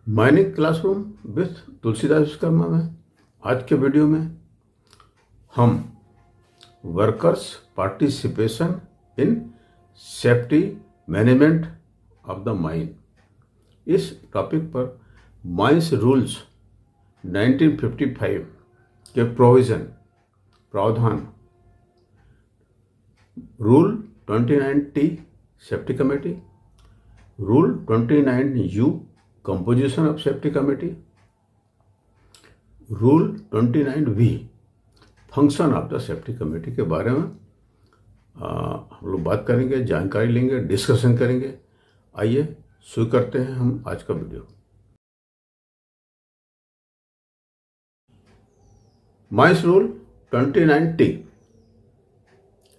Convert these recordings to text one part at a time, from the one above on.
Mining classroom with Tulsidas Vishwakarma में आज के वीडियो में हम workers participation in safety management of the mine इस टॉपिक पर माइंस रूल्स 1955 के प्रावधान rule 29T safety committee, rule 29U composition of safety committee, rule 29V function of the safety committee के बारे में हम लोग बात करेंगे, जानकारी लेंगे, डिस्कशन करेंगे। आइए शुरू करते हैं हम आज का video. Mines rule 29T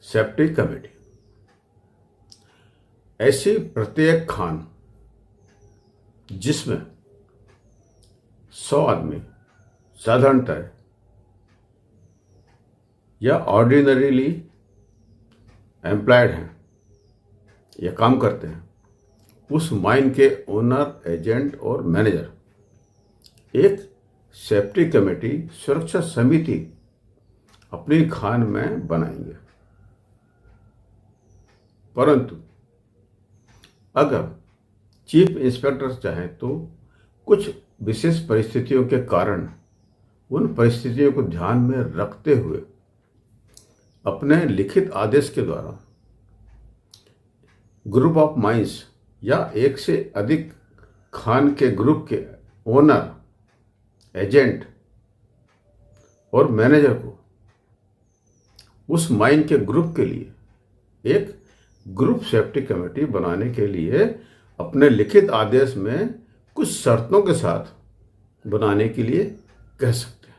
safety committee. ऐसी प्रत्येक खान जिसमें 100 आदमी साधारणतः या ऑर्डिनरीली एम्प्लॉयड हैं या काम करते हैं, उस माइन के ओनर, एजेंट और मैनेजर एक सेफ्टी कमेटी, सुरक्षा समिति अपनी खान में बनाएंगे। परंतु अगर चीफ इंस्पेक्टर चाहें तो कुछ विशेष परिस्थितियों के कारण उन परिस्थितियों को ध्यान में रखते हुए अपने लिखित आदेश के द्वारा ग्रुप ऑफ माइंस या एक से अधिक खान के ग्रुप के ओनर, एजेंट और मैनेजर को उस माइन के ग्रुप के लिए एक ग्रुप सेफ्टी कमेटी बनाने के लिए अपने लिखित आदेश में कुछ शर्तों के साथ बनाने के लिए कह सकते हैं।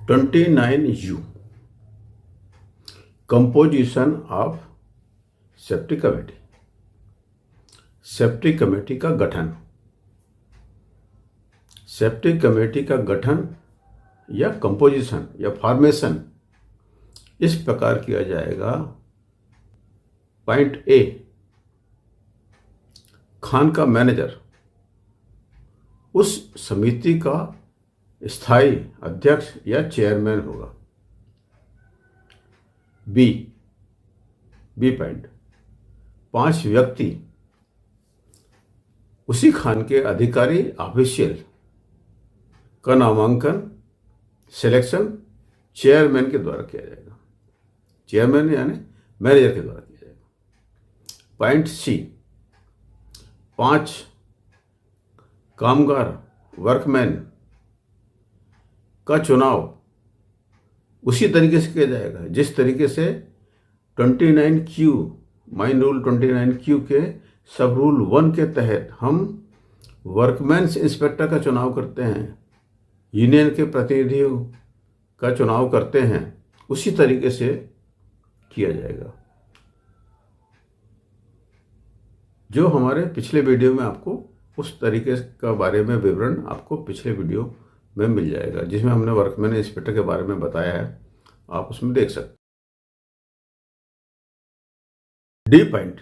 29U composition of safety committee. Safety committee का गठन। सेफ्टी कमेटी का गठन या कंपोजिशन या फॉर्मेशन इस प्रकार किया जाएगा। पॉइंट ए, खान का मैनेजर उस समिति का स्थायी अध्यक्ष या चेयरमैन होगा। बी पॉइंट, 5 व्यक्ति उसी खान के अधिकारी, ऑफिशियल का नामांकन, सिलेक्शन चेयरमैन के द्वारा किया जाएगा। चेयरमैन यानी मैनेजर के द्वारा किया जाएगा। पॉइंट सी, 5 कामगार, वर्कमैन का चुनाव उसी तरीके से किया जाएगा जिस तरीके से 29Q माइन रूल 29Q के सब रूल 1 के तहत हम वर्कमैन्स इंस्पेक्टर का चुनाव करते हैं, यूनियन के प्रतिनिधियों का चुनाव करते हैं, उसी तरीके से किया जाएगा। जो हमारे पिछले वीडियो में आपको उस तरीके का बारे में विवरण आपको पिछले वीडियो में मिल जाएगा, जिसमें हमने वर्कमैन इंस्पेक्टर के बारे में बताया है, आप उसमें देख सकते। डी पॉइंट,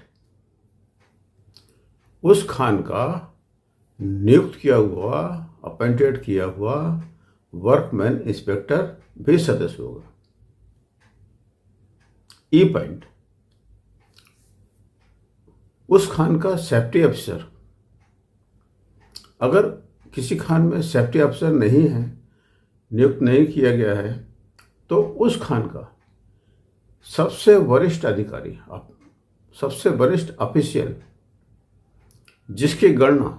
उस खान का नियुक्त किया हुआ, अपॉइंटेड किया हुआ वर्कमैन इंस्पेक्टर भी सदस्य होगा। ई पॉइंट, उस खान का सेफ्टी अफसर, अगर किसी खान में सेफ्टी अफसर नहीं है, नियुक्त नहीं किया गया है, तो उस खान का सबसे वरिष्ठ अधिकारी, सबसे वरिष्ठ ऑफिशियल, जिसकी गणना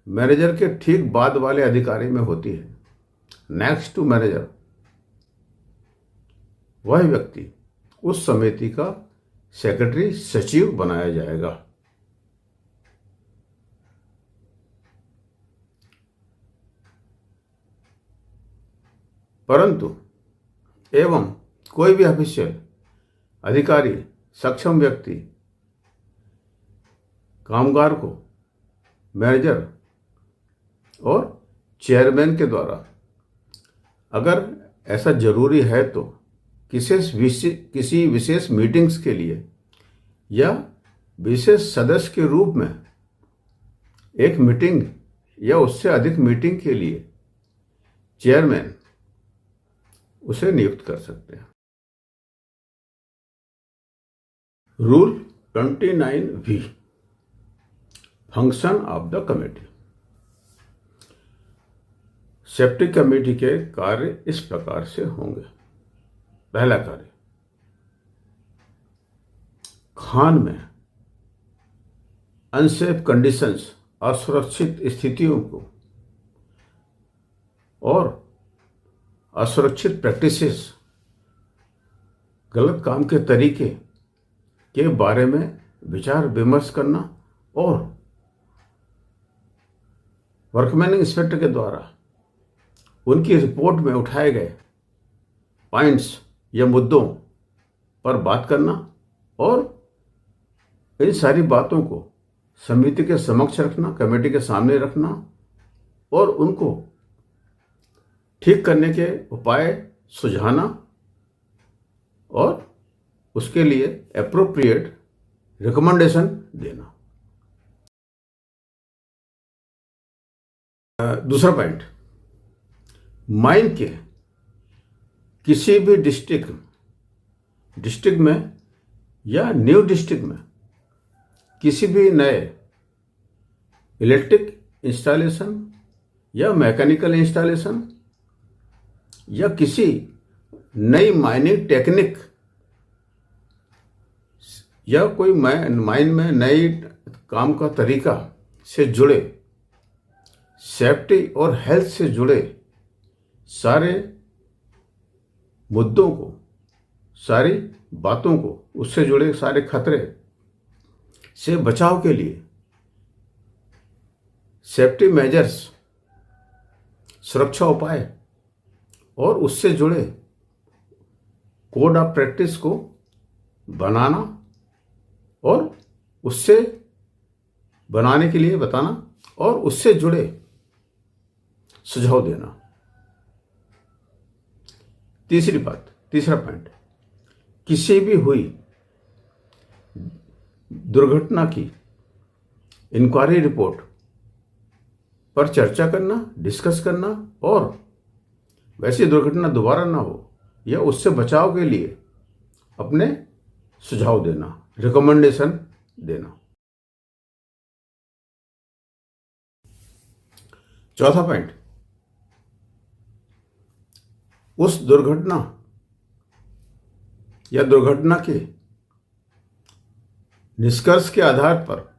मैनेजर के ठीक बाद वाले अधिकारी में होती है, नेक्स्ट टू मैनेजर, वह व्यक्ति उस समिति का सेक्रेटरी, सचिव बनाया जाएगा। परंतु एवं कोई भी ऑफिशियल, अधिकारी, सक्षम व्यक्ति कामगार को मैनेजर और चेयरमैन के द्वारा, अगर ऐसा जरूरी है तो किसी विशेष मीटिंग्स के लिए या विशेष सदस्य के रूप में एक मीटिंग या उससे अधिक मीटिंग के लिए चेयरमैन उसे नियुक्त कर सकते हैं। Rule 29V, function of the committee. Safety committee के कार्य इस प्रकार से होंगे। पहला कार्य, खान में अनसेफ कंडीशंस, असुरक्षित स्थितियों को और असुरक्षित प्रैक्टिसेस, गलत काम के तरीके के बारे में विचार विमर्श करना और वर्कमैन इंस्पेक्टर के द्वारा उनकी रिपोर्ट में उठाए गए पॉइंट्स या मुद्दों पर बात करना और इन सारी बातों को समिति के समक्ष रखना, कमेटी के सामने रखना और उनको ठीक करने के उपाय सुझाना और उसके लिए एप्रोप्रिएट रिकमेंडेशन देना। दूसरा पॉइंट, माइन के किसी भी डिस्ट्रिक्ट में या न्यू डिस्ट्रिक्ट में किसी भी नए इलेक्ट्रिक इंस्टॉलेशन या मैकेनिकल इंस्टॉलेशन या किसी नई माइनिंग टेक्निक या कोई माइन में नई काम का तरीका से जुड़े, सेफ्टी और हेल्थ से जुड़े सारे मुद्दों को, सारी बातों को, उससे जुड़े सारे खतरे से बचाव के लिए सेफ्टी मेजर्स, सुरक्षा उपाय और उससे जुड़े कोड ऑफ प्रैक्टिस को बनाना और उससे बनाने के लिए बताना और उससे जुड़े सुझाव देना। तीसरा पॉइंट, किसी भी हुई दुर्घटना की इंक्वायरी रिपोर्ट पर चर्चा करना, डिस्कस करना और वैसी दुर्घटना दोबारा ना हो या उससे बचाव के लिए अपने सुझाव देना, रिकमेंडेशन देना। चौथा पॉइंट, उस दुर्घटना या दुर्घटना के निष्कर्ष के आधार पर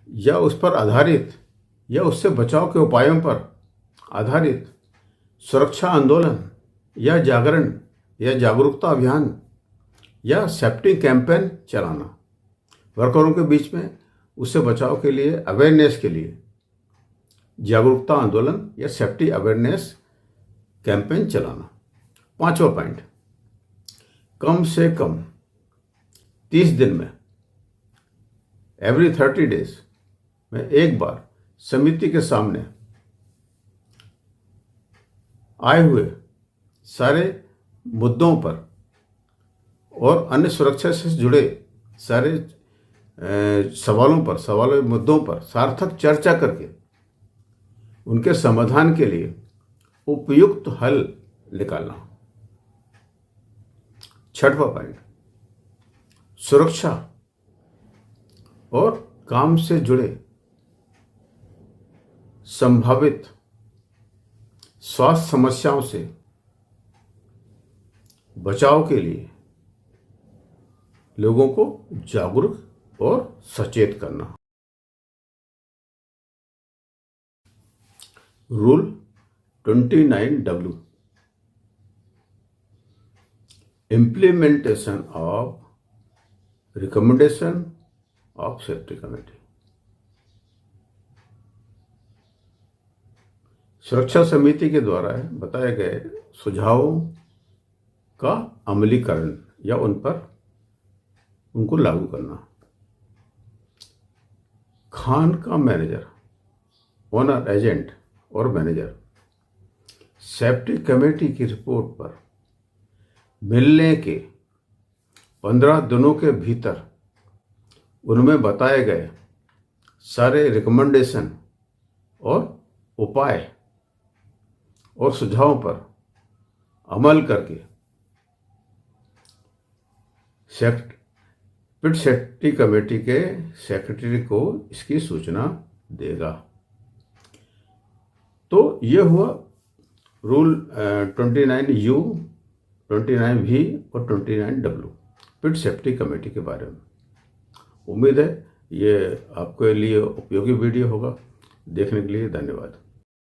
या उस पर आधारित या उससे बचाव के उपायों पर आधारित सुरक्षा आंदोलन या जागरण या जागरूकता अभियान या सेफ्टी कैंपेन चलाना, वर्करों के बीच में उससे बचाव के लिए, अवेयरनेस के लिए जागरूकता आंदोलन या सेफ्टी अवेयरनेस कैंपेन चलाना। पांचवा पॉइंट, कम से कम 30 दिन में, एवरी 30 डेज में एक बार समिति के सामने आए हुए सारे मुद्दों पर और अन्य सुरक्षा से जुड़े सारे सवालों मुद्दों पर सार्थक चर्चा करके उनके समाधान के लिए उपयुक्त हल निकालना। छठवां पॉइंट, सुरक्षा और काम से जुड़े संभावित स्वास्थ्य समस्याओं से बचाव के लिए लोगों को जागरूक और सचेत करना। Rule 29W, implementation of recommendation of safety committee. सुरक्षा समिति के द्वारा बताए गए सुझावों का अमलीकरण या उनको लागू करना। खान का मैनेजर, ओनर, एजेंट और मैनेजर सेफ्टी कमेटी की रिपोर्ट पर मिलने के 15 दिनों के भीतर उनमें बताए गए सारे रिकमेंडेशन और उपाय और सुझावों पर अमल करके पिट सेफ्टी कमेटी के सेक्रेटरी को इसकी सूचना देगा। तो ये हुआ रूल 29U, 29V और 29W पिट सेफ्टी कमेटी के बारे में। उम्मीद है ये आपके लिए उपयोगी वीडियो होगा। देखने के लिए धन्यवाद।